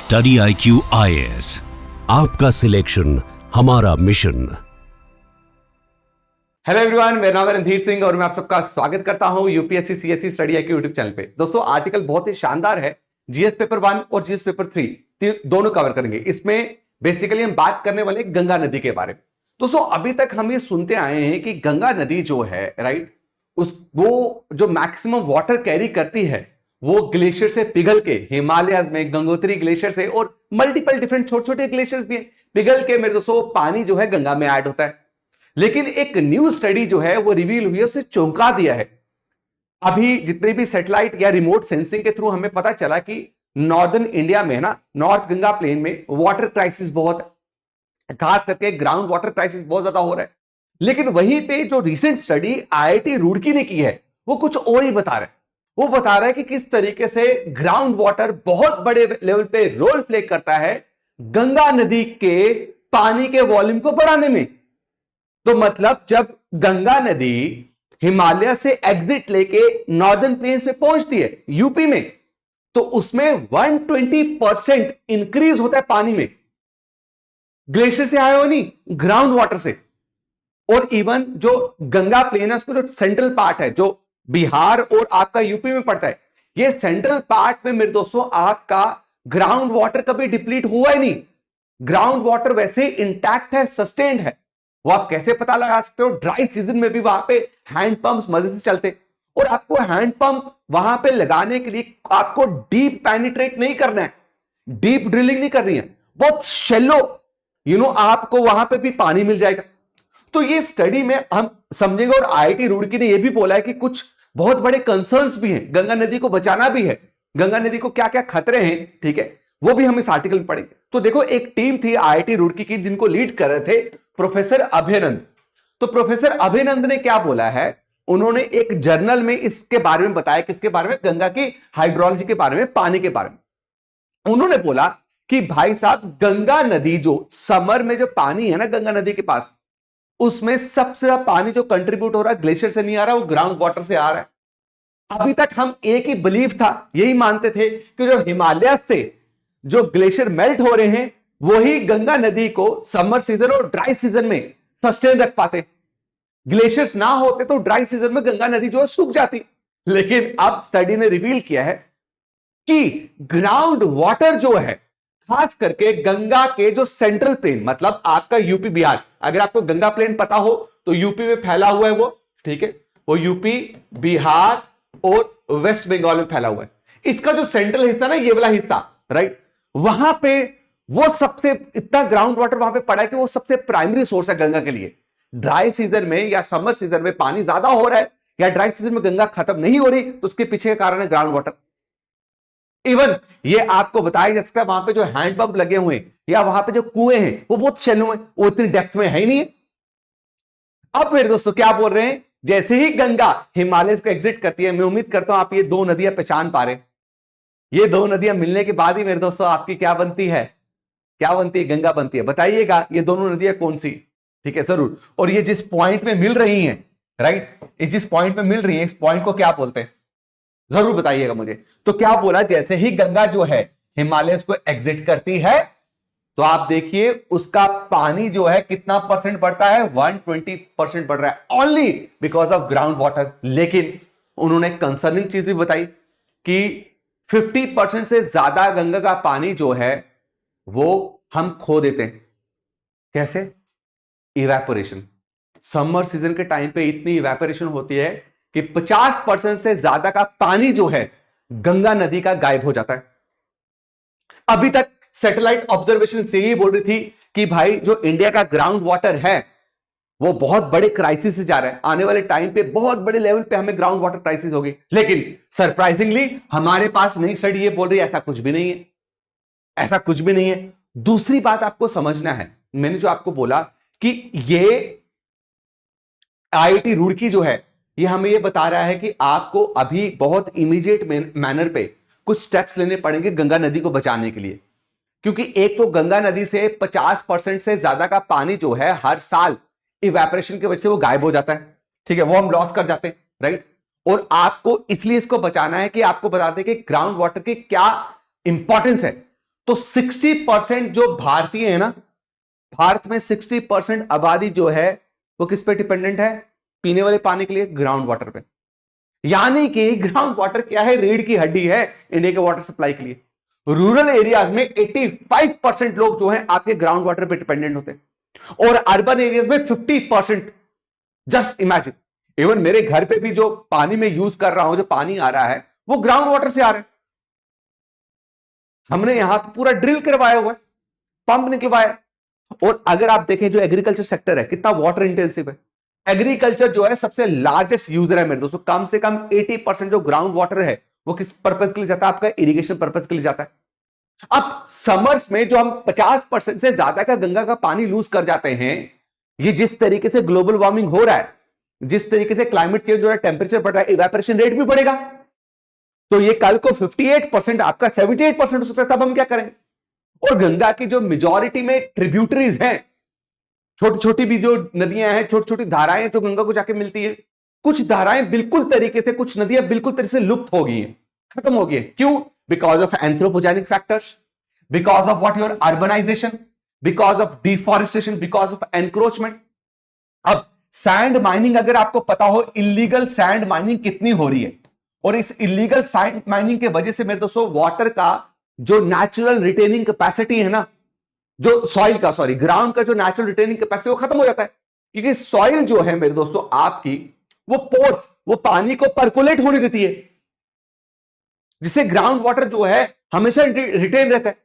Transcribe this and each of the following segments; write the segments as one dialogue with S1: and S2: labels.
S1: Study IQ IAS, आपका selection हमारा mission.
S2: Hello everyone, मेरा नाम है रणधीर सिंह और मैं आप सबका स्वागत करता हूं UPSC CSC study IQ YouTube channel पे। दोस्तों, आर्टिकल बहुत ही शानदार है। जीएस पेपर 1 और जीएस पेपर 3 दोनों कवर करेंगे। इसमें बेसिकली हम बात करने वाले गंगा नदी के बारे में। दोस्तों, अभी तक हम ये सुनते आए हैं कि गंगा नदी जो है, राइट, वो जो मैक्सिमम वाटर कैरी करती है वो ग्लेशियर से पिघल के हिमालय में गंगोत्री ग्लेशियर से और मल्टीपल डिफरेंट छोटे छोटे ग्लेशियर्स भी हैं, पिघल के मेरे दोस्तों पानी जो है गंगा में ऐड होता है। लेकिन एक न्यू स्टडी जो है वो रिवील हुई है, उससे चौंका दिया है। अभी जितने भी सैटेलाइट या रिमोट सेंसिंग के थ्रू हमें पता चला कि नॉर्दर्न इंडिया में ना, नॉर्थ गंगा प्लेन में वाटर क्राइसिस बहुत है, खास करके ग्राउंड वाटर क्राइसिस बहुत ज्यादा हो रहा है। लेकिन वहीं पे जो रिसेंट स्टडी IIT रुड़की ने की है वो कुछ और ही बता रहा है। वो बता रहा है कि किस तरीके से ग्राउंड वाटर बहुत बड़े लेवल पे रोल प्ले करता है गंगा नदी के पानी के वॉल्यूम को बढ़ाने में। तो मतलब जब गंगा नदी हिमालय से एग्जिट लेके नॉर्दर्न प्लेन्स में पहुंचती है यूपी में, तो उसमें 120% इंक्रीज होता है पानी में, ग्लेशियर से आया हो नहीं, ग्राउंड वाटर से। और इवन जो गंगा प्लेन है उसको जो सेंट्रल पार्ट है जो बिहार और आपका यूपी में पड़ता है, ये सेंट्रल पार्ट में मेरे दोस्तों आपका ग्राउंड वाटर कभी डिप्लीट हुआ ही नहीं। ग्राउंड वाटर वैसे इंटैक्ट है, सस्टेन्ड है। वो आप कैसे पता लगा सकते हो? ड्राई सीजन में भी वहां पे हैंड पंप्स मजे से चलते, और आपको हैंड पंप वहां पे लगाने के लिए आपको डीप पेनिट्रेट नहीं करना है, डीप ड्रिलिंग नहीं करनी है, बहुत शैलो आपको वहां पे भी पानी मिल जाएगा। तो ये स्टडी में हम समझेंगे। और IIT रुड़की ने यह भी बोला है कि कुछ बहुत बड़े कंसर्न्स भी हैं, गंगा नदी को बचाना भी है, गंगा नदी को क्या क्या खतरे हैं, ठीक है, वो भी हम इस आर्टिकल में पढ़ेंगे। तो देखो, एक टीम थी IIT रुड़की की जिनको लीड कर रहे थे प्रोफेसर अभयनंद। तो प्रोफेसर अभयनंद ने क्या बोला है, उन्होंने एक जर्नल में इसके बारे में बताया, किसके बारे में? गंगा की हाइड्रोलॉजी के बारे में, पानी के बारे में। उन्होंने बोला कि भाई साहब, गंगा नदी जो समर में जो पानी है ना गंगा नदी के पास, उसमें सबसे ज्यादा पानी जो कंट्रीब्यूट हो रहा है ग्लेशियर से नहीं आ रहा, वो ग्राउंड वाटर से आ रहा है। अभी तक हम एक ही बिलीफ था, यही मानते थे कि जो हिमालय से जो ग्लेशियर मेल्ट हो रहे हैं वही गंगा नदी को समर सीजन और ड्राई सीजन में सस्टेन रख पाते। ग्लेशियर्स ना होते तो ड्राई सीजन में गंगा नदी जो है सूख जाती। लेकिन अब स्टडी ने रिवील किया है कि ग्राउंड वाटर जो है, खास करके गंगा के जो सेंट्रल प्लेन, मतलब आपका यूपी बिहार, अगर आपको गंगा प्लेन पता हो तो यूपी में फैला हुआ है वो, ठीक है, वो यूपी बिहार और वेस्ट बंगाल में फैला हुआ है। इसका जो सेंट्रल हिस्सा ना, ये वाला हिस्सा, राइट, वहां पे वो सबसे इतना ग्राउंड वाटर वहां पे पड़ा है कि वो सबसे प्राइमरी सोर्स है गंगा के लिए। ड्राई सीजन में या समर सीजन में पानी ज्यादा हो रहा है या ड्राई सीजन में गंगा खत्म नहीं हो रही, तो उसके पीछे का कारण है ग्राउंड वाटर। इवन ये आपको बताया जा सकता है, वहां पे जो हैंड पंप लगे हुए हैं या वहां पे जो कुएं हैं वो बहुत शैलो हैं, वो इतनी डेप्थ में है ही नहीं है। अब मेरे दोस्तों क्या बोल रहे हैं, जैसे ही गंगा हिमालय को एग्जिट करती है, मैं उम्मीद करता हूं आप ये दो नदियां पहचान पा रहे। ये दो नदियां मिलने के बाद ही मेरे दोस्तों आपकी क्या बनती है? क्या बनती है? गंगा बनती है। बताइएगा ये दोनों नदियां कौन सी? ठीक है, जरूर। और ये जिस पॉइंट में मिल रही हैं, राइट, ये जिस पॉइंट में मिल रही है, इस पॉइंट को क्या बोलते हैं? जरूर बताइएगा मुझे। तो क्या बोला, जैसे ही गंगा जो है हिमालय को एग्जिट करती है तो आप देखिए उसका पानी जो है कितना परसेंट बढ़ता है? 120% बढ़ रहा है, only because of ground water. लेकिन उन्होंने कंसर्निंग चीज भी बताई कि 50% से ज्यादा गंगा का पानी जो है वो हम खो देते हैं। कैसे? इवेपोरेशन। समर सीजन के टाइम पे इतनी इवेपोरेशन होती है कि 50% से ज्यादा का पानी जो है गंगा नदी का गायब हो जाता है। अभी तक सैटेलाइट ऑब्जर्वेशन से ही बोल रही थी कि भाई जो इंडिया का ग्राउंड वाटर है वो बहुत बड़े क्राइसिस से जा रहा है, आने वाले टाइम पे बहुत बड़े लेवल पे हमें ग्राउंड वाटर क्राइसिस होगी। लेकिन सरप्राइजिंगली हमारे पास नई स्टडी ये बोल रही है ऐसा कुछ भी नहीं है, ऐसा कुछ भी नहीं है। दूसरी बात आपको समझना है, मैंने जो आपको बोला कि ये IIT रुड़की जो है ये हमें ये बता रहा है कि आपको अभी बहुत इमीडिएट मैनर पे कुछ स्टेप्स लेने पड़ेंगे गंगा नदी को बचाने के लिए। क्योंकि एक तो गंगा नदी से 50% से ज्यादा का पानी जो है हर साल इवेपोरेशन की वजह से वो गायब हो जाता है, ठीक है, वो हम लॉस कर जाते हैं, राइट। और आपको इसलिए इसको बचाना है कि आपको बता दें कि ग्राउंड वाटर की क्या इंपॉर्टेंस है। तो 60% जो भारतीय है ना, भारत में 60% आबादी जो है वो किस पे डिपेंडेंट है? पीने वाले पानी के लिए ग्राउंड वाटर पे। यानी कि ग्राउंड वाटर क्या है? रीढ़ की हड्डी है इंडिया के वाटर सप्लाई के लिए। रूरल एरियाज में 85% लोग जो हैं आपके ग्राउंड वाटर पे डिपेंडेंट होते हैं, और अर्बन एरियाज में 50%। जस्ट इमेजिन, इवन मेरे घर पे भी जो पानी में यूज कर रहा हूं, जो पानी आ रहा है वो ग्राउंड वाटर से आ रहा है। हमने यहां पे पूरा ड्रिल करवाया हुआ है, पंप निकलवाया। और अगर आप देखें जो एग्रीकल्चर सेक्टर है कितना वाटर इंटेंसिव है, एग्रीकल्चर जो है सबसे लार्जेस्ट यूजर है मेरे दोस्तों। कम से कम 80% जो ग्राउंड वाटर है वो किस पर्पज के लिए जाता है? आपका इरिगेशन पर्पज के लिए जाता है। अब समर्स में जो हम 50% से ज्यादा का गंगा का पानी लूज कर जाते हैं, ये जिस तरीके से ग्लोबल वार्मिंग हो रहा है, जिस तरीके से क्लाइमेट चेंज हो रहा है, टेंपरेचर बढ़ रहा है, इवेपोरेशन रेट भी बढ़ेगा। तो ये कल को 58% आपका 78% हो सकता है। तब हम क्या करेंगे? और गंगा की जो मेजॉरिटी में ट्रिब्यूटरीज हैं, छोटी छोटी भी जो नदियां हैं, छोटी छोटी धाराएं जो गंगा को जाके मिलती है, कुछ धाराएं बिल्कुल तरीके से, कुछ नदियां बिल्कुल तरीके से लुप्त हो गई हैं, खत्म हो गई है। क्यों? Because of anthropogenic factors, because of what your urbanisation, because of deforestation, because of encroachment. अब सैंड माइनिंग, अगर आपको पता हो इलीगल सैंड माइनिंग कितनी हो रही है, और इस इलीगल सैंड माइनिंग के वजह से मेरे दोस्तों वाटर का जो नेचुरल रिटेनिंग कैपेसिटी है ना, जो सॉइल का, सॉरी ग्राउंड का जो नेचुरल रिटेनिंग कैपेसिटी वो खत्म हो जाता है। क्योंकि सॉइल जो है मेरे दोस्तों आपकी, वो पोर्स, वो पानी को परकोलेट होने देती है, जिससे ग्राउंड वाटर जो है हमेशा रिटेन रहता है।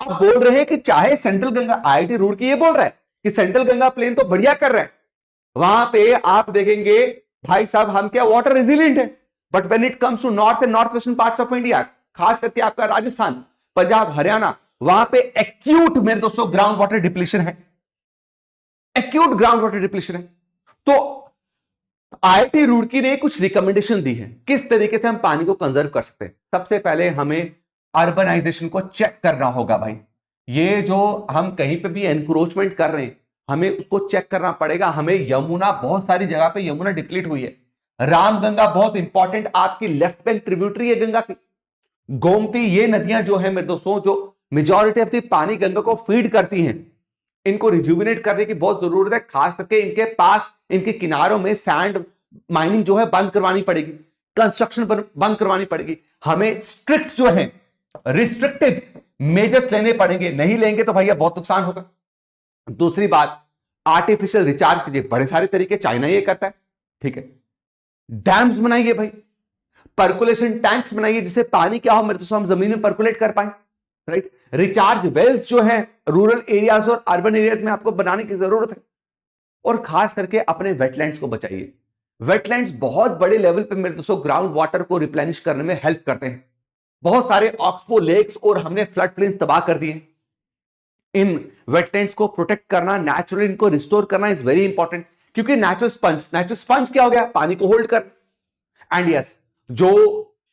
S2: आप बोल रहे हैं कि चाहे सेंट्रल गंगा, आईआईटी रुड़की ये बोल रहा है कि सेंट्रल गंगा प्लेन तो बढ़िया कर रहा है, वहां पे आप देखेंगे भाई साहब हम क्या वाटर रेजिलिएंट है, but when it comes to north and north western parts of India, खास करके आपका राजस्थान, पंजाब, हरियाणा, वहां पे एक्यूट मेरे दोस्तों ग्राउंड वाटर डिप्लीशन है, एक्यूट ग्राउंड वाटर डिप्लीशन है। तो आईआईटी रुड़की ने कुछ रिकमेंडेशन दी है किस तरीके से हम पानी को कंजर्व कर सकते हैं। सबसे पहले हमें अर्बनाइजेशन को चेक करना होगा भाई। ये जो हम कहीं पे भी एनक्रोचमेंट कर रहे हैं, हमें उसको चेक करना पड़ेगा। हमें यमुना, बहुत सारी जगह पे यमुना डिप्लीट हुई है। रामगंगा बहुत इंपॉर्टेंट आपकी लेफ्ट बैंक ट्रिब्यूटरी है गंगा की। गोमती, ये नदियां जो है मेरे दोस्तों, जो मेजॉरिटी ऑफ द पानी गंगा को फीड करती हैं, इनको रिजुविनेट करने की बहुत जरूरत है। खास करके इनके पास, इनके किनारों में सैंड माइनिंग जो है बंद करवानी पड़ेगी, कंस्ट्रक्शन बंद करवानी पड़ेगी। हमें स्ट्रिक्ट जो है रिस्ट्रिक्टिव मेजर्स लेने पड़ेंगे, नहीं लेंगे तो भैया बहुत नुकसान होगा। दूसरी बात, आर्टिफिशियल रिचार्ज कीजिए, बड़े सारे तरीके चाइना ये करता है, ठीक है। डैम्स बनाइए भाई, पर्कुलेशन टैंक्स बनाइए, जिससे पानी क्या हो मेरे दोस्तों हम जमीन में पर्कुलेट कर पाए, राइट। रिचार्ज वेल्स जो है रूरल एरियाज और अर्बन एरियाज में आपको बनाने की जरूरत है। और खास करके अपने वेटलैंड्स को बचाइए। वेटलैंड्स बहुत बड़े लेवल पे मेरे दोस्तों ग्राउंड वाटर को रिप्लेनिश करने में हेल्प करते हैं। बहुत सारे ऑक्सबो लेक्स और हमने फ्लड प्लेन्स तबाह कर दिए। इन वेटलैंड्स को प्रोटेक्ट करना, नेचुरली इनको रिस्टोर करना इज वेरी इंपॉर्टेंट। क्योंकि नेचुरल स्पंज क्या हो गया? पानी को होल्ड कर। एंड यस, जो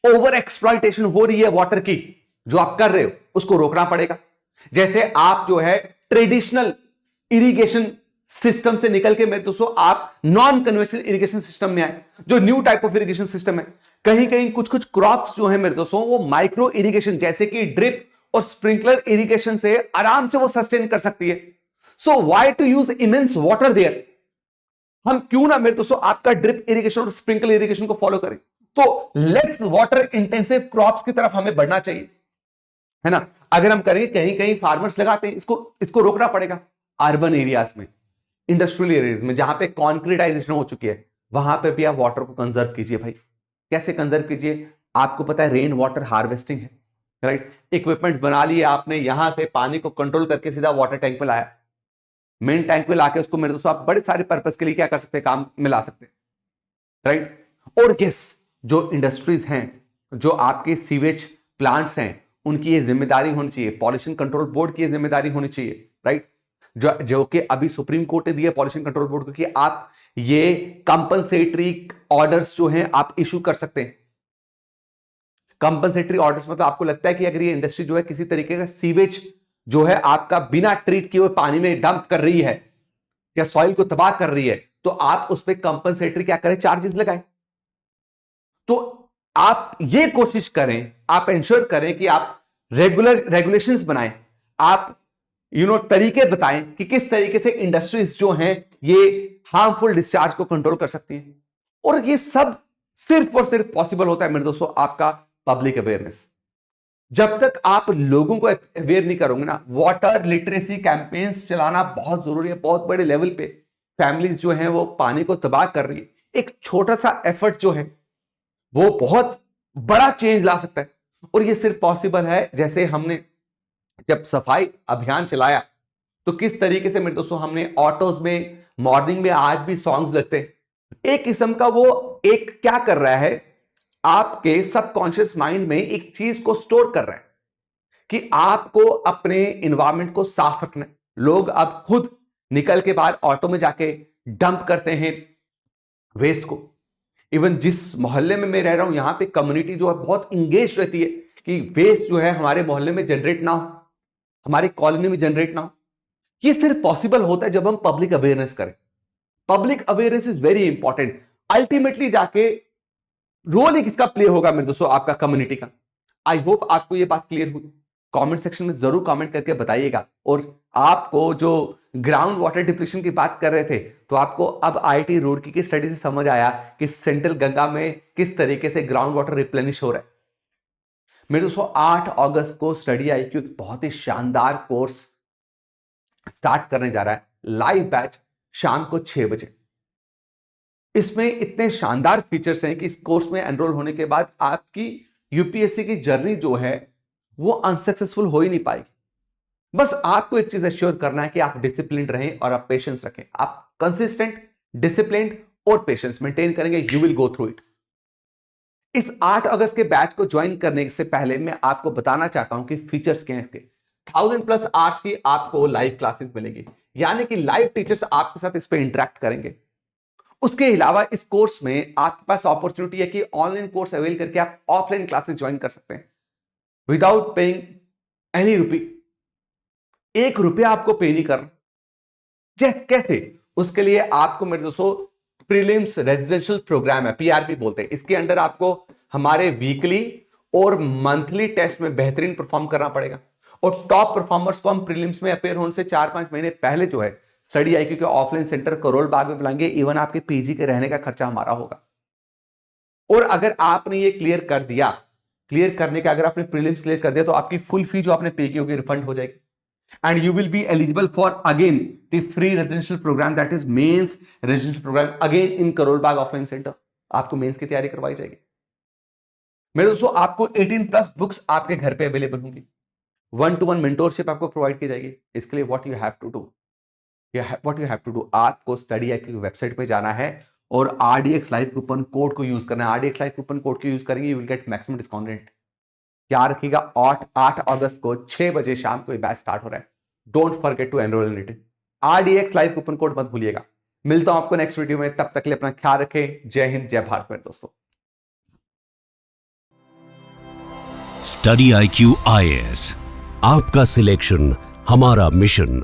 S2: ओवर एक्सप्लॉइटेशन हो रही है वाटर की, जो आप कर रहे हो, उसको रोकना पड़ेगा। जैसे आप जो है ट्रेडिशनल इरिगेशन सिस्टम से निकल के मेरे दोस्तों आप नॉन कन्वेंशनल इरिगेशन सिस्टम में आए, जो new type of irrigation system है। कहीं कहीं कुछ कुछ क्रॉप्स जो है मेरे दोस्तों वो माइक्रो इरिगेशन, जैसे कि ड्रिप और स्प्रिंकलर इरिगेशन से आराम से वो सस्टेन कर सकती है। So why to use immense water there? हम क्यों ना मेरे दोस्तों आपका ड्रिप इरिगेशन और स्प्रिंकलर इरिगेशन को फॉलो करें। तो लेस वाटर इंटेंसिव क्रॉप्स की तरफ हमें बढ़ना चाहिए, है ना। अगर हम करेंगे, कहीं कहीं फार्मर्स लगाते हैं, इसको रोकना पड़ेगा। अर्बन एरियाज में, इंडस्ट्रियल एरियाज में, जहां पे कॉन्क्रीटाइजेशन हो चुकी है, वहां पे भी आप वाटर को कंजर्व कीजिए भाई। कैसे कंजर्व कीजिए? आपको पता है रेन वाटर हार्वेस्टिंग है, राइट। इक्विपमेंट्स बना लिए आपने, यहां से पानी को कंट्रोल करके सीधा वाटर टैंक पे लाया। मेन टैंक में लाके उसको मेरे दोस्तों आप बड़े सारे पर्पस के लिए क्या कर सकते हैं, काम में ला सकते हैं, राइट। और यस, जो इंडस्ट्रीज हैं, जो आपके सीवेज प्लांट्स हैं, उनकी ये जिम्मेदारी होनी चाहिए, पॉल्यूशन कंट्रोल बोर्ड की ये जिम्मेदारी होनी चाहिए, राइट। जो कि अभी सुप्रीम कोर्ट ने दिया पॉल्यूशन कंट्रोल बोर्ड को कि आप ये कंपनसेटरी ऑर्डर्स जो हैं आप इशू कर सकते हैं। कंपनसेटरी ऑर्डर्स मतलब आपको लगता है कि अगर ये इंडस्ट्री जो है किसी तरीके का सीवेज जो है आपका बिना ट्रीट किए हुए पानी में डंप कर रही है या सॉइल को तबाह कर रही है, तो आप उस पर कंपनसेटरी क्या करें, चार्जेस लगाएं। तो आप ये कोशिश करें, आप इंश्योर करें कि आप रेगुलेशंस बनाएं, आप तरीके बताएं कि किस तरीके से इंडस्ट्रीज जो हैं ये हार्मफुल डिस्चार्ज को कंट्रोल कर सकती हैं। और ये सब सिर्फ और सिर्फ पॉसिबल होता है मेरे दोस्तों आपका पब्लिक अवेयरनेस। जब तक आप लोगों को अवेयर नहीं करोगे ना, वाटर लिटरेसी कैंपेन्स चलाना बहुत जरूरी है। बहुत बड़े लेवल पे फैमिलीज जो हैं वो पानी को तबाह कर रही है। एक छोटा सा एफर्ट जो है वो बहुत बड़ा चेंज ला सकता है। और ये सिर्फ पॉसिबल है जैसे हमने जब सफाई अभियान चलाया तो किस तरीके से मेरे दोस्तों हमने ऑटोज में मॉर्निंग में आज भी सॉन्ग्स लगते हैं। एक किस्म का वो एक क्या कर रहा है, आपके सबकॉन्शियस माइंड में एक चीज को स्टोर कर रहा है कि आपको अपने इन्वायरमेंट को साफ रखना है। लोग अब खुद निकल के बाहर ऑटो में जाके डंप करते हैं वेस्ट को। इवन जिस मोहल्ले में मैं रह रहा हूं यहां पे कम्युनिटी जो है बहुत इंगेज रहती है कि वेस्ट जो है हमारे मोहल्ले में जनरेट ना हो, हमारी कॉलोनी में जनरेट ना हो। ये सिर्फ पॉसिबल होता है जब हम पब्लिक अवेयरनेस करें। Public awareness is very important. Ultimately जाके रोल ही किसका प्ले होगा मेरे दोस्तों, आपका कम्युनिटी का। आई होप आपको ये बात क्लियर हुई। कमेंट सेक्शन में जरूर कमेंट करके बताइएगा। और आपको जो ग्राउंड वाटर डिप्लीशन की बात कर रहे थे तो आपको अब आईआईटी रुड़की की स्टडी से समझ आया कि सेंट्रल गंगा में किस तरीके से ग्राउंड वाटर रिप्लेनिश हो रहा है। मेरे दोस्तों 8 अगस्त को स्टडी आईक्यू एक बहुत ही शानदार कोर्स स्टार्ट करने जा रहा है, लाइव बैच शाम को 6 बजे। इसमें इतने शानदार फीचर्स हैं कि इस कोर्स में एनरोल होने के बाद आपकी यूपीएससी की जर्नी जो है वो अनसक्सेसफुल हो ही नहीं पाएगी। बस आपको एक चीज एश्योर करना है कि आप डिसिप्लिन रहें और आप पेशेंस रखें। आप कंसिस्टेंट, डिसिप्लिन और पेशेंस मेंटेन करेंगे, you will go through it. इस 8 अगस्त के बैच को ज्वाइन करने से पहले मैं आपको बताना चाहता हूं कि फीचर्स क्या हैं इसके। 1000+ आवर्स की आपको लाइव क्लासेस मिलेगी, यानी कि लाइव टीचर्स आपके साथ इस पे इंटरेक्ट करेंगे। उसके अलावा इस कोर्स में आपके पास अपॉर्चुनिटी है कि ऑनलाइन कोर्स अवेल करके आप ऑफलाइन क्लासेस ज्वाइन कर सकते हैं विदाउट पेइंग एनी रुपी। 1 रुपया आपको पे नहीं करना। कैसे? उसके लिए आपको मेरे दोस्तों प्रीलिम्स रेजिडेंशियल प्रोग्राम है, पीआरपी बोलते हैं। इसके अंदर आपको हमारे वीकली और मंथली टेस्ट में बेहतरीन परफॉर्म करना पड़ेगा। और टॉप परफॉर्मर्स को हम प्रीलिम्स में अपेयर होने से 4-5 महीने पहले जो है स्टडी आईक्यू के ऑफलाइन सेंटर करोल बाग में बुलाएंगे। इवन आपके पीजी के रहने का खर्चा हमारा होगा। और अगर आपने ये क्लियर कर दिया, क्लियर करने का अगर आपने प्रीलिम्स क्लियर कर दिया तो आपकी फुल फी जो आपने पे की होगी रिफंड हो जाएगी। And you will be eligible for again the free residential program, that is mains residential program again in Karol Bagh offline centre. आपको मेंस की तैयारी करवाई जाएगी। मेरे दोस्तों आपको 18+ बुक्स आपके घर पे अवेलेबल होंगी। 1-to-1 मेंटोरशिप आपको प्रोवाइड की जाएगी। इसके लिए what you have to do, आपको स्टडी आईक्यू की वेबसाइट पे जाना है और RDX लाइव कूपन कोड को यूज करना है। RDX लाइव कूपन कोड को यूज करेंगे, you will get maximum discount rate. याद रखिएगा 8 अगस्त को 6 बजे शाम को ये बैच स्टार्ट हो रहा है। Don't forget to enroll in it. RDX live coupon code मत भूलिएगा। मिलता हूं आपको नेक्स्ट वीडियो में, तब तक के लिए अपना ख्याल रखें। जय हिंद, जय भारत मेरे दोस्तों।
S1: स्टडी IQ IAS, आपका सिलेक्शन हमारा मिशन।